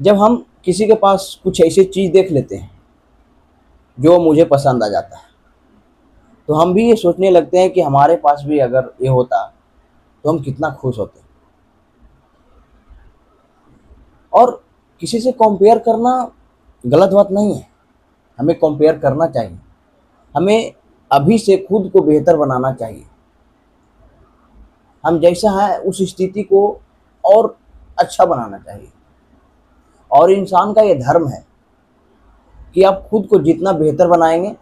जब हम किसी के पास कुछ ऐसी चीज़ देख लेते हैं जो मुझे पसंद आ जाता है, तो हम भी ये सोचने लगते हैं कि हमारे पास भी अगर ये होता तो हम कितना खुश होते। और किसी से कंपेयर करना गलत बात नहीं है, हमें कंपेयर करना चाहिए। हमें अभी से खुद को बेहतर बनाना चाहिए। हम जैसा है उस स्थिति को और अच्छा बनाना चाहिए। और इंसान का ये धर्म है कि आप खुद को जितना बेहतर बनाएंगे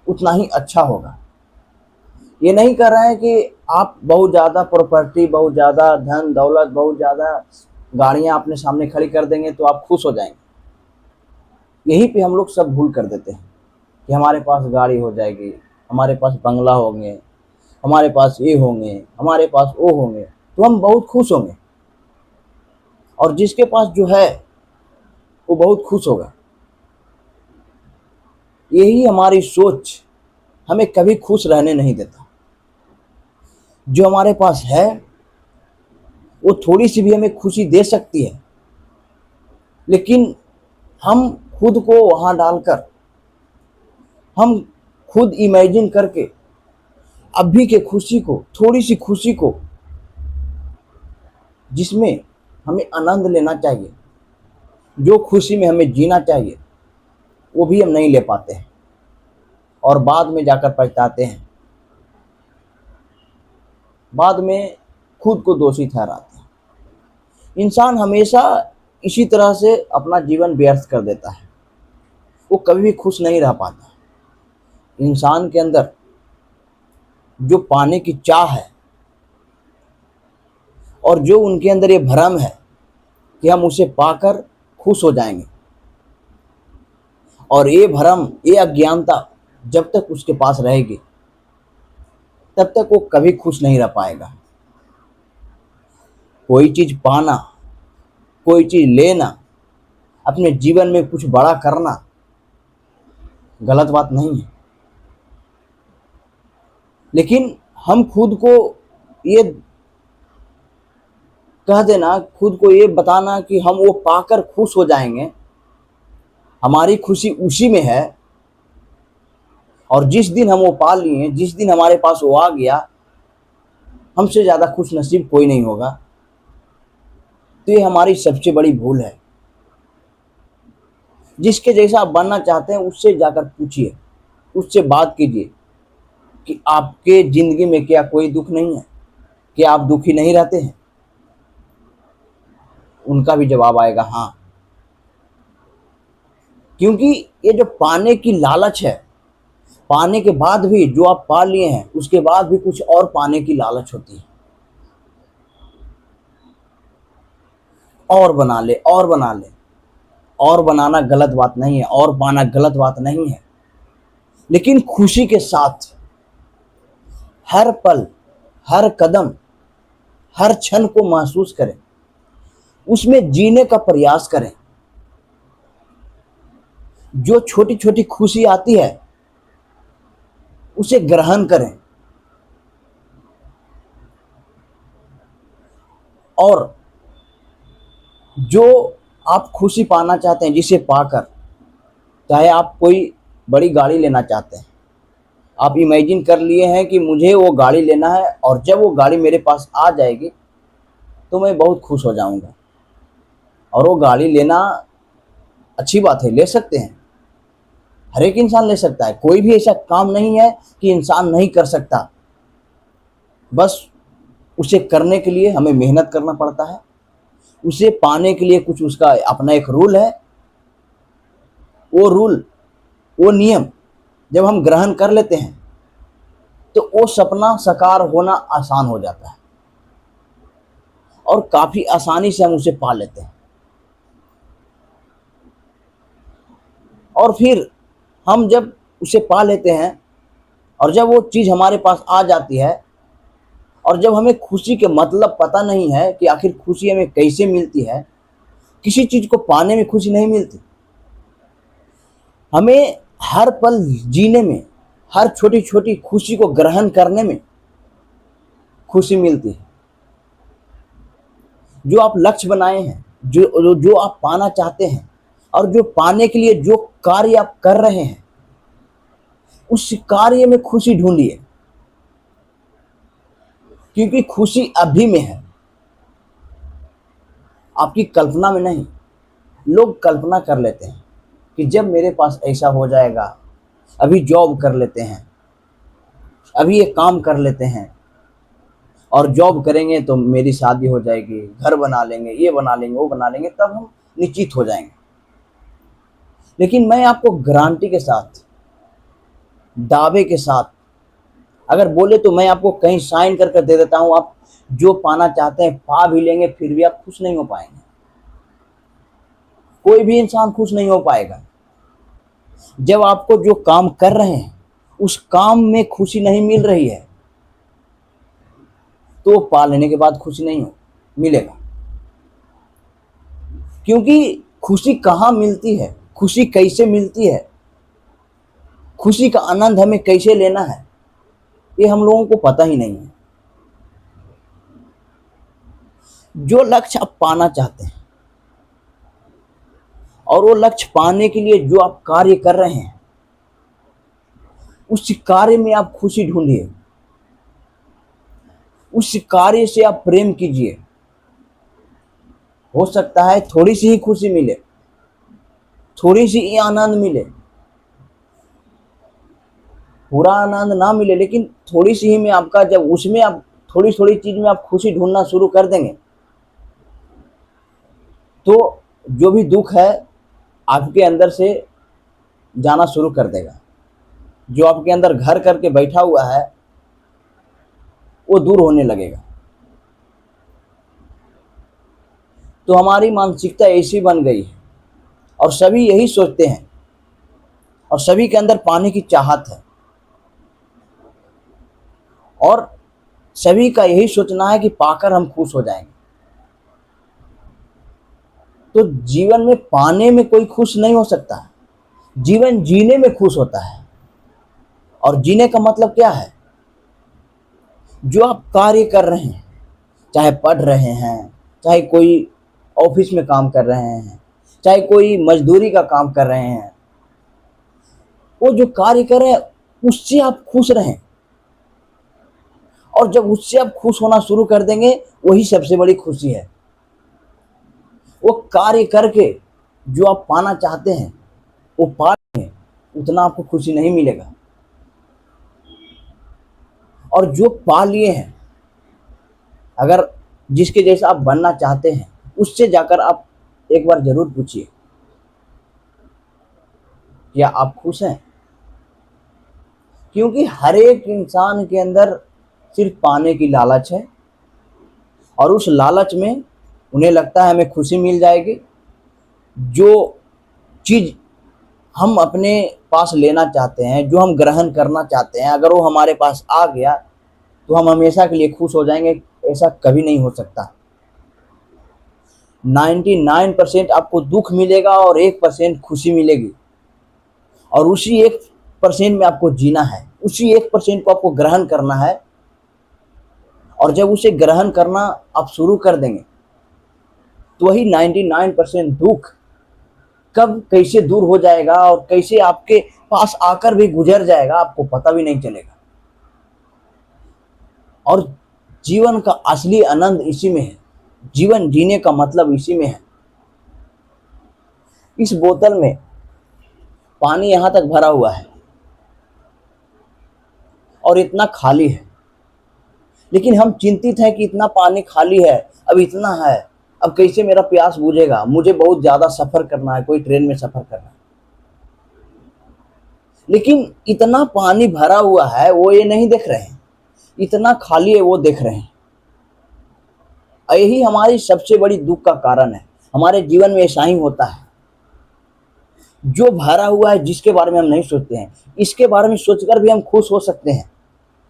उतना ही अच्छा होगा। ये नहीं कर रहे हैं कि आप बहुत ज़्यादा प्रॉपर्टी, बहुत ज़्यादा धन दौलत, बहुत ज़्यादा गाड़ियाँ अपने सामने खड़ी कर देंगे तो आप खुश हो जाएंगे। यहीं पे हम लोग सब भूल कर देते हैं कि हमारे पास गाड़ी हो जाएगी, हमारे पास बंगला होंगे, हमारे पास ये होंगे, हमारे पास वो होंगे, तो हम बहुत खुश होंगे। और जिसके पास जो है वो बहुत खुश होगा। यही हमारी सोच हमें कभी खुश रहने नहीं देता। जो हमारे पास है वो थोड़ी सी भी हमें खुशी दे सकती है, लेकिन हम खुद को वहाँ डालकर, हम खुद इमेजिन करके अभी के खुशी को, थोड़ी सी खुशी को जिसमें हमें आनंद लेना चाहिए, जो खुशी में हमें जीना चाहिए, वो भी हम नहीं ले पाते हैं और बाद में जाकर पछताते हैं। बाद में खुद को दोषी ठहराते हैं। इंसान हमेशा इसी तरह से अपना जीवन व्यर्थ कर देता है, वो कभी भी खुश नहीं रह पाता। इंसान के अंदर जो पाने की चाह है और जो उनके अंदर ये भ्रम है कि हम उसे पाकर खुश हो जाएंगे, और ये भ्रम, ये अज्ञानता जब तक उसके पास रहेगी तब तक वो कभी खुश नहीं रह पाएगा। कोई चीज़ पाना, कोई चीज़ लेना, अपने जीवन में कुछ बड़ा करना गलत बात नहीं है, लेकिन हम खुद को ये कह देना, खुद को ये बताना कि हम वो पाकर खुश हो जाएंगे, हमारी खुशी उसी में है, और जिस दिन हम वो पा लिए, जिस दिन हमारे पास वो आ गया, हमसे ज़्यादा खुश नसीब कोई नहीं होगा। तो ये हमारी सबसे बड़ी भूल है। जिसके जैसा आप बनना चाहते हैं उससे जाकर पूछिए, उससे बात कीजिए कि आपके ज़िंदगी में क्या कोई दुख नहीं है, क्या आप दुखी नहीं रहते हैं। उनका भी जवाब आएगा हाँ, क्योंकि ये जो पाने की लालच है, पाने के बाद भी जो आप पा लिए हैं उसके बाद भी कुछ और पाने की लालच होती है। और बना ले, और बना ले। और बनाना गलत बात नहीं है, और पाना गलत बात नहीं है, लेकिन खुशी के साथ हर पल, हर कदम, हर क्षण को महसूस करें, उसमें जीने का प्रयास करें। जो छोटी छोटी खुशी आती है उसे ग्रहण करें, और जो आप खुशी पाना चाहते हैं, जिसे पाकर, चाहे आप कोई बड़ी गाड़ी लेना चाहते हैं, आप इमेजिन कर लिए हैं कि मुझे वो गाड़ी लेना है और जब वो गाड़ी मेरे पास आ जाएगी तो मैं बहुत खुश हो जाऊंगा। और वो गाड़ी लेना अच्छी बात है, ले सकते हैं, हर एक इंसान ले सकता है। कोई भी ऐसा काम नहीं है कि इंसान नहीं कर सकता, बस उसे करने के लिए हमें मेहनत करना पड़ता है। उसे पाने के लिए कुछ उसका अपना एक रूल है। वो रूल, वो नियम जब हम ग्रहण कर लेते हैं तो वो सपना साकार होना आसान हो जाता है और काफ़ी आसानी से हम उसे पा लेते हैं। और फिर हम जब उसे पा लेते हैं और जब वो चीज़ हमारे पास आ जाती है, और जब हमें खुशी के मतलब पता नहीं है कि आखिर खुशी हमें कैसे मिलती है, किसी चीज़ को पाने में खुशी नहीं मिलती। हमें हर पल जीने में, हर छोटी छोटी खुशी को ग्रहण करने में खुशी मिलती है। जो आप लक्ष्य बनाए हैं, जो आप पाना चाहते हैं और जो पाने के लिए जो कार्य आप कर रहे हैं, उस कार्य में खुशी ढूंढिए, क्योंकि खुशी अभी में है, आपकी कल्पना में नहीं। लोग कल्पना कर लेते हैं कि जब मेरे पास ऐसा हो जाएगा, अभी जॉब कर लेते हैं, अभी ये काम कर लेते हैं, और जॉब करेंगे तो मेरी शादी हो जाएगी, घर बना लेंगे, ये बना लेंगे, वो बना लेंगे, तब हम निश्चित हो जाएंगे। लेकिन मैं आपको गारंटी के साथ, दावे के साथ अगर बोले तो मैं आपको कहीं साइन कर दे देता हूं, आप जो पाना चाहते हैं पा भी लेंगे, फिर भी आप खुश नहीं हो पाएंगे। कोई भी इंसान खुश नहीं हो पाएगा। जब आपको जो काम कर रहे हैं उस काम में खुशी नहीं मिल रही है, तो पा लेने के बाद खुशी नहीं मिलेगा। क्योंकि खुशी कहाँ मिलती है, खुशी कैसे मिलती है, खुशी का आनंद हमें कैसे लेना है, ये हम लोगों को पता ही नहीं है। जो लक्ष्य आप पाना चाहते हैं और वो लक्ष्य पाने के लिए जो आप कार्य कर रहे हैं, उस कार्य में आप खुशी ढूंढिए, उस कार्य से आप प्रेम कीजिए। हो सकता है थोड़ी सी ही खुशी मिले, थोड़ी सी ही आनंद मिले, पूरा आनंद ना मिले, लेकिन थोड़ी सी ही में आपका, जब उसमें आप थोड़ी थोड़ी चीज में आप खुशी ढूंढना शुरू कर देंगे, तो जो भी दुख है आपके अंदर से जाना शुरू कर देगा। जो आपके अंदर घर करके बैठा हुआ है वो दूर होने लगेगा। तो हमारी मानसिकता ऐसी बन गई है और सभी यही सोचते हैं और सभी के अंदर पाने की चाहत है और सभी का यही सोचना है कि पाकर हम खुश हो जाएंगे। तो जीवन में पाने में कोई खुश नहीं हो सकता, जीवन जीने में खुश होता है। और जीने का मतलब क्या है? जो आप कार्य कर रहे हैं, चाहे पढ़ रहे हैं, चाहे कोई ऑफिस में काम कर रहे हैं, चाहे कोई मजदूरी का काम कर रहे हैं, वो जो कार्य कर रहे हैं उससे आप खुश रहें। और जब उससे आप खुश होना शुरू कर देंगे, वही सबसे बड़ी खुशी है। वो कार्य करके जो आप पाना चाहते हैं वो पा लेंगे, उतना आपको खुशी नहीं मिलेगा। और जो पा लिए हैं, अगर जिसके जैसा आप बनना चाहते हैं, उससे जाकर आप एक बार जरूर पूछिए, क्या आप खुश हैं? क्योंकि हर एक इंसान के अंदर सिर्फ पाने की लालच है और उस लालच में उन्हें लगता है हमें खुशी मिल जाएगी। जो चीज़ हम अपने पास लेना चाहते हैं, जो हम ग्रहण करना चाहते हैं, अगर वो हमारे पास आ गया तो हम हमेशा के लिए खुश हो जाएंगे, ऐसा कभी नहीं हो सकता। 99% आपको दुख मिलेगा और 1% खुशी मिलेगी, और उसी 1% में आपको जीना है, उसी 1% को आपको ग्रहण करना है। और जब उसे ग्रहण करना आप शुरू कर देंगे तो वही 99% दुख कब कैसे दूर हो जाएगा और कैसे आपके पास आकर भी गुजर जाएगा, आपको पता भी नहीं चलेगा। और जीवन का असली आनंद इसी में है, जीवन जीने का मतलब इसी में है। इस बोतल में पानी यहां तक भरा हुआ है और इतना खाली है, लेकिन हम चिंतित हैं कि इतना पानी खाली है, अब इतना है, अब कैसे मेरा प्यास बुझेगा, मुझे बहुत ज्यादा सफर करना है, कोई ट्रेन में सफर करना है। लेकिन इतना पानी भरा हुआ है वो ये नहीं देख रहे हैं, इतना खाली है वो देख रहे हैं। यही हमारी सबसे बड़ी दुख का कारण है। हमारे जीवन में ऐसा ही होता है, जो भरा हुआ है जिसके बारे में हम नहीं सोचते हैं, इसके बारे में सोचकर भी हम खुश हो सकते हैं,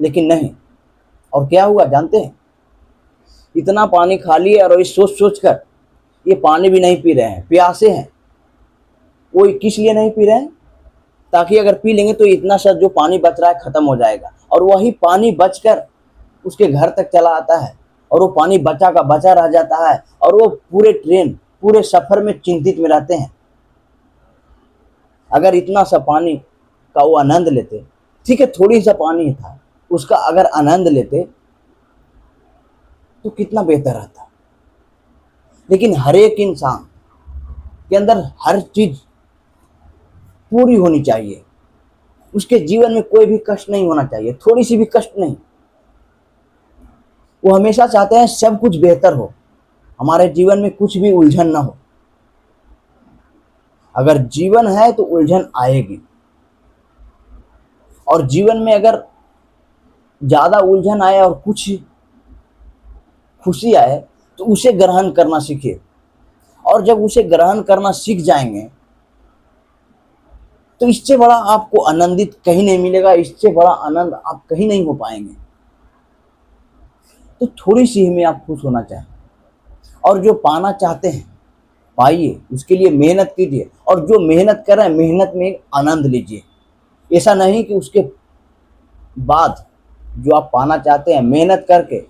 लेकिन नहीं। और क्या हुआ जानते हैं? इतना पानी खाली है और इस सोच कर ये पानी भी नहीं पी रहे हैं, प्यासे हैं। वो किस लिए नहीं पी रहे हैं? ताकि अगर पी लेंगे तो इतना सा जो पानी बच रहा है खत्म हो जाएगा, और वही पानी बचकर उसके घर तक चला आता है और वो पानी बचा का बचा रह जाता है, और वो पूरे ट्रेन पूरे सफर में चिंतित में रहते हैं। अगर इतना सा पानी का वो आनंद लेते, ठीक है थोड़ी सा पानी था, उसका अगर आनंद लेते तो कितना बेहतर रहता। लेकिन हर एक इंसान के अंदर हर चीज पूरी होनी चाहिए, उसके जीवन में कोई भी कष्ट नहीं होना चाहिए, थोड़ी सी भी कष्ट नहीं। वो हमेशा चाहते हैं सब कुछ बेहतर हो, हमारे जीवन में कुछ भी उलझन ना हो। अगर जीवन है तो उलझन आएगी, और जीवन में अगर ज्यादा उलझन आए और कुछ खुशी आए तो उसे ग्रहण करना सीखिए। और जब उसे ग्रहण करना सीख जाएंगे तो इससे बड़ा आपको आनंदित कहीं नहीं मिलेगा, इससे बड़ा आनंद आप कहीं नहीं हो पाएंगे। तो थोड़ी सी ही में आप खुश होना चाहिए, और जो पाना चाहते हैं पाइए, उसके लिए मेहनत कीजिए, और जो मेहनत कर रहे हैं मेहनत में आनंद लीजिए। ऐसा नहीं कि उसके बाद जो आप पाना चाहते हैं मेहनत करके,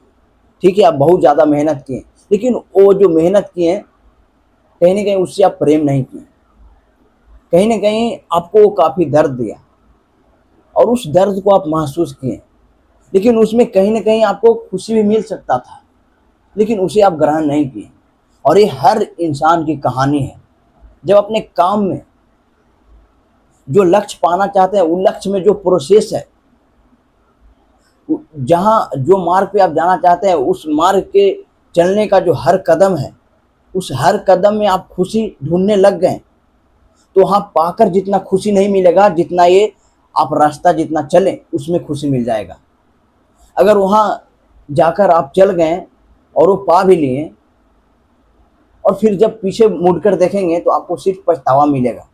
ठीक है आप बहुत ज़्यादा मेहनत किए, लेकिन वो जो मेहनत किए कहीं ना कहीं उससे आप प्रेम नहीं किए, कहीं ना कहीं आपको वो काफ़ी दर्द दिया और उस दर्द को आप महसूस किए, लेकिन उसमें कहीं ना कहीं आपको खुशी भी मिल सकता था, लेकिन उसे आप ग्रहण नहीं किए। और ये हर इंसान की कहानी है। जब अपने काम में जो लक्ष्य पाना चाहते हैं, उस लक्ष्य में जो प्रोसेस है, जहाँ जो मार्ग पे आप जाना चाहते हैं, उस मार्ग के चलने का जो हर कदम है, उस हर कदम में आप खुशी ढूंढने लग गए, तो वहाँ पाकर जितना खुशी नहीं मिलेगा, जितना ये आप रास्ता जितना चलें उसमें खुशी मिल जाएगा। अगर वहाँ जाकर आप चल गए और वो पा भी लिए, और फिर जब पीछे मुड़कर देखेंगे तो आपको सिर्फ पछतावा मिलेगा,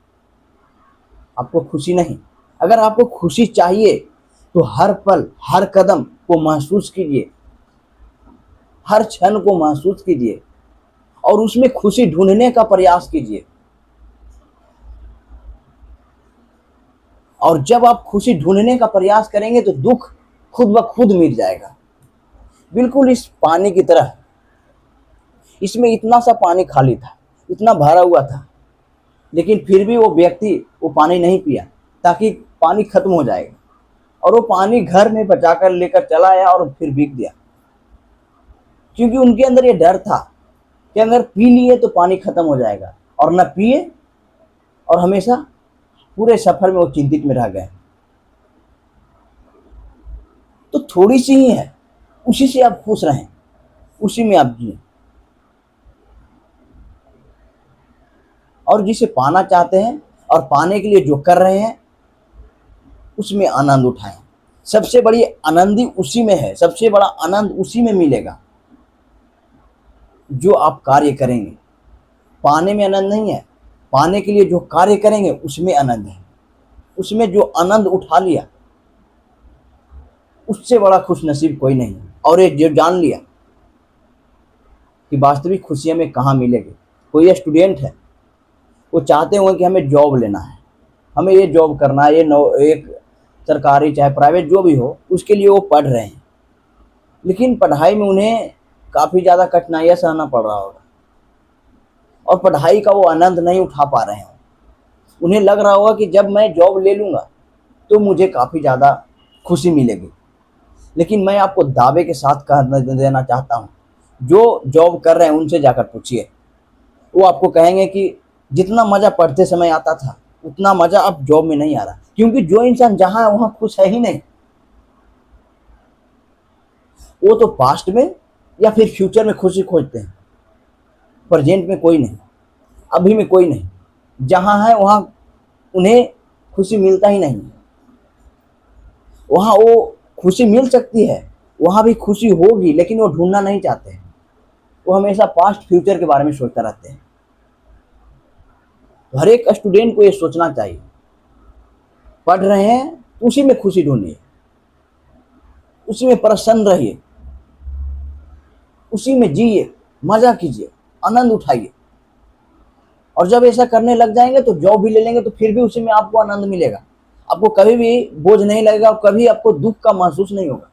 आपको खुशी नहीं। अगर आपको खुशी चाहिए तो हर पल हर कदम को महसूस कीजिए, हर क्षण को महसूस कीजिए और उसमें खुशी ढूंढने का प्रयास कीजिए। और जब आप खुशी ढूंढने का प्रयास करेंगे तो दुख खुद ब खुद मिट जाएगा। बिल्कुल इस पानी की तरह, इसमें इतना सा पानी खाली था, इतना भरा हुआ था, लेकिन फिर भी वो व्यक्ति वो पानी नहीं पिया ताकि पानी खत्म हो जाएगा, और वो पानी घर में बचाकर लेकर चला आया और फिर बिक दिया, क्योंकि उनके अंदर ये डर था कि अगर पी लिए तो पानी खत्म हो जाएगा, और न पिए और हमेशा पूरे सफर में वो चिंतित में रह गए। तो थोड़ी सी ही है, उसी से आप खुश रहें, उसी में आप जिए, और जिसे पाना चाहते हैं और पाने के लिए जो कर रहे हैं उसमें आनंद उठाएं। सबसे बड़ी आनंदी उसी में है, सबसे बड़ा आनंद उसी में मिलेगा जो आप कार्य करेंगे। पाने में आनंद नहीं है, पाने के लिए जो कार्य करेंगे उसमें आनंद है। उसमें जो आनंद उठा लिया उससे बड़ा खुश नसीब कोई नहीं। और ये जो जान लिया कि वास्तविक खुशी हमें कहाँ मिलेगी। कोई स्टूडेंट है, वो चाहते होंगे कि हमें जॉब लेना है, हमें ये जॉब करना है, ये एक सरकारी चाहे प्राइवेट जो भी हो, उसके लिए वो पढ़ रहे हैं, लेकिन पढ़ाई में उन्हें काफ़ी ज़्यादा कठिनाइयाँ सहना पड़ रहा होगा और पढ़ाई का वो आनंद नहीं उठा पा रहे हैं। उन्हें लग रहा होगा कि जब मैं जॉब ले लूँगा तो मुझे काफ़ी ज़्यादा खुशी मिलेगी। लेकिन मैं आपको दावे के साथ कह देना चाहता हूँ, जो जॉब कर रहे हैं उनसे जाकर पूछिए, वो आपको कहेंगे कि जितना मज़ा पढ़ते समय आता था उतना मज़ा अब जॉब में नहीं आ रहा, क्योंकि जो इंसान जहाँ है वहाँ खुश है ही नहीं। वो तो पास्ट में या फिर फ्यूचर में खुशी खोजते हैं, प्रेजेंट में कोई नहीं, अभी में कोई नहीं। जहाँ है वहाँ उन्हें खुशी मिलता ही नहीं। वहाँ वो खुशी मिल सकती है, वहाँ भी खुशी होगी, लेकिन वो ढूंढना नहीं चाहते हैं। वो हमेशा पास्ट फ्यूचर के बारे में सोचते रहते हैं। तो हर एक स्टूडेंट को ये सोचना चाहिए, पढ़ रहे हैं तो उसी में खुशी ढूंढिए, उसी में प्रसन्न रहिए, उसी में जिए, मजा कीजिए, आनंद उठाइए। और जब ऐसा करने लग जाएंगे तो जॉब भी ले लेंगे तो फिर भी उसी में आपको आनंद मिलेगा, आपको कभी भी बोझ नहीं लगेगा और कभी आपको दुख का महसूस नहीं होगा।